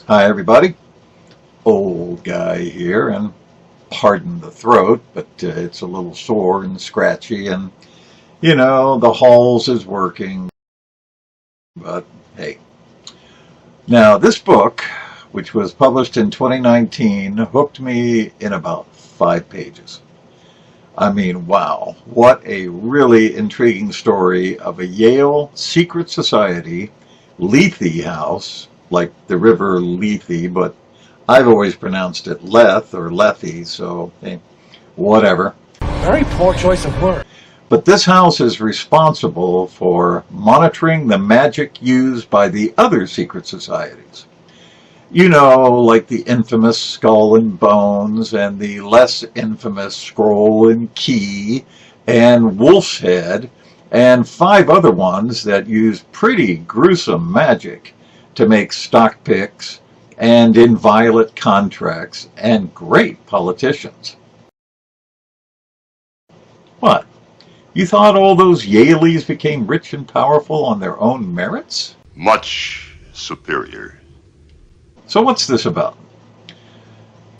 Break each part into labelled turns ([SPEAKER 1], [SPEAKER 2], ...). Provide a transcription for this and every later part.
[SPEAKER 1] Hi everybody, old guy here, and pardon the throat, but it's a little sore and scratchy, and the halls is working, but hey. Now this book, which was published in 2019, hooked me in about 5 pages. I mean, wow, what a really intriguing story of a Yale secret society, Lethe House, like the river Lethe, but I've always pronounced it Leth or Lethe, so hey, whatever.
[SPEAKER 2] Very poor choice of words.
[SPEAKER 1] But this house is responsible for monitoring the magic used by the other secret societies. Like the infamous Skull and Bones and the less infamous Scroll and Key and Wolf's Head and 5 other ones that use pretty gruesome magic to make stock picks and inviolate contracts and great politicians. What? You thought all those Yaleys became rich and powerful on their own merits?
[SPEAKER 3] Much superior.
[SPEAKER 1] So what's this about?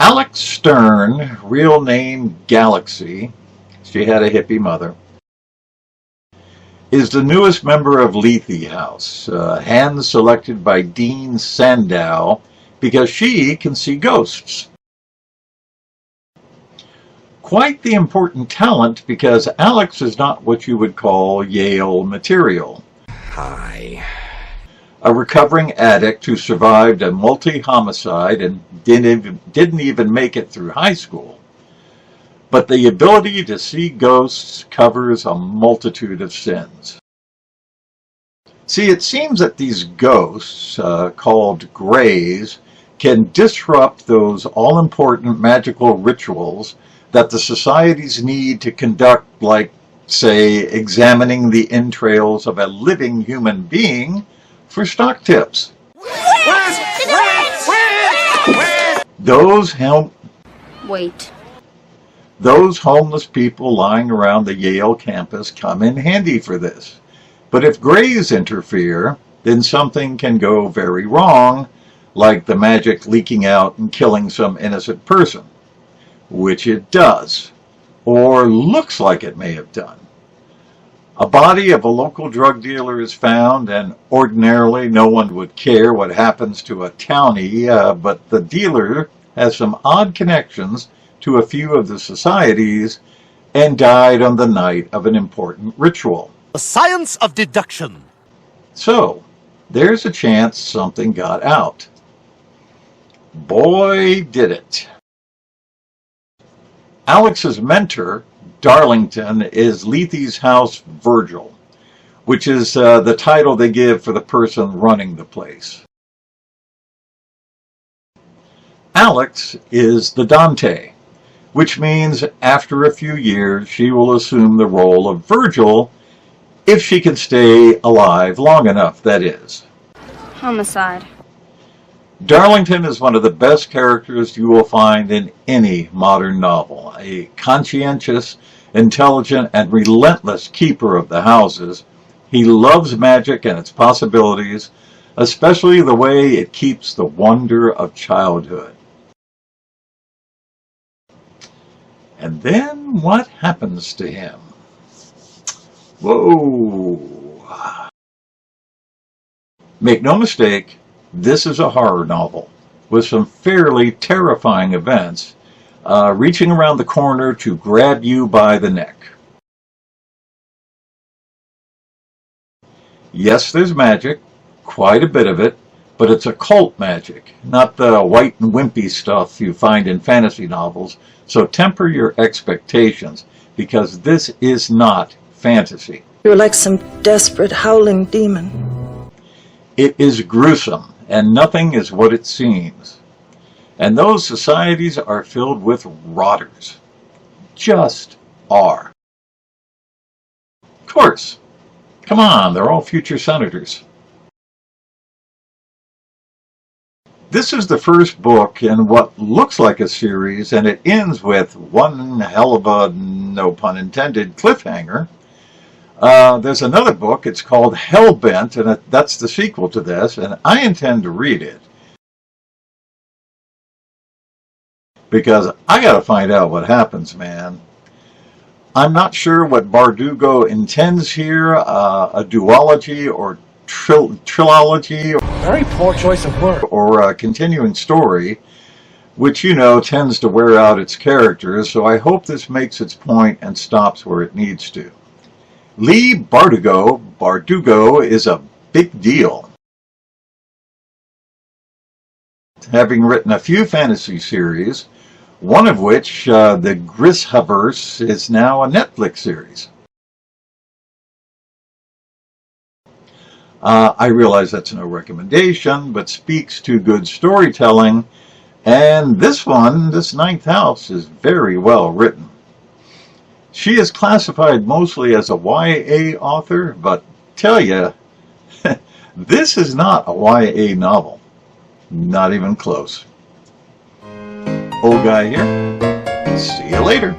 [SPEAKER 1] Alex Stern, real name Galaxy, she had a hippie mother, is the newest member of Lethe House, hand-selected by Dean Sandow because she can see ghosts. Quite the important talent because Alex is not what you would call Yale material.
[SPEAKER 2] Hi.
[SPEAKER 1] A recovering addict who survived a multi-homicide and didn't even make it through high school. But the ability to see ghosts covers a multitude of sins. See, it seems that these ghosts, called Greys, can disrupt those all-important magical rituals that the societies need to conduct, like, say, examining the entrails of a living human being for stock tips. Those homeless people lying around the Yale campus come in handy for this. But if Greys interfere, then something can go very wrong, like the magic leaking out and killing some innocent person, which it does, or looks like it may have done. A body of a local drug dealer is found, and ordinarily no one would care what happens to a townie, but the dealer has some odd connections to a few of the societies and died on the night of an important ritual.
[SPEAKER 2] The science of deduction.
[SPEAKER 1] So, there's a chance something got out. Boy, did it. Alex's mentor, Darlington, is Lethe's house Virgil, which is the title they give for the person running the place. Alex is the Dante, which means after a few years she will assume the role of Virgil if she can stay alive long enough, that is.
[SPEAKER 4] Homicide.
[SPEAKER 1] Darlington is one of the best characters you will find in any modern novel. A conscientious, intelligent, and relentless keeper of the houses. He loves magic and its possibilities, especially the way it keeps the wonder of childhood. And then what happens to him? Whoa! Make no mistake, this is a horror novel with some fairly terrifying events reaching around the corner to grab you by the neck. Yes, there's magic, quite a bit of it, but it's occult magic, not the white and wimpy stuff you find in fantasy novels, so temper your expectations, because this is not fantasy.
[SPEAKER 5] You're like some desperate howling demon.
[SPEAKER 1] It is gruesome, and nothing is what it seems. And those societies are filled with rotters. Just are. Of course. Come on, they're all future senators. This is the first book in what looks like a series, and it ends with one hell of a, no pun intended, cliffhanger. There's another book, it's called Hellbent, and that's the sequel to this, and I intend to read it. because I got to find out what happens, man. I'm not sure what Bardugo intends here, a duology or trilogy
[SPEAKER 2] Very poor choice of word.
[SPEAKER 1] or a continuing story, which, you know, tends to wear out its characters, so I hope this makes its point and stops where it needs to. Leigh Bardugo is a big deal, having written a few fantasy series, one of which, the Grishaverse, is now a Netflix series. I realize that's no recommendation, but speaks to good storytelling, and this one, this Ninth House, is very well written. She is classified mostly as a YA author, but tell you, this is not a YA novel. Not even close. Old guy here. See you later.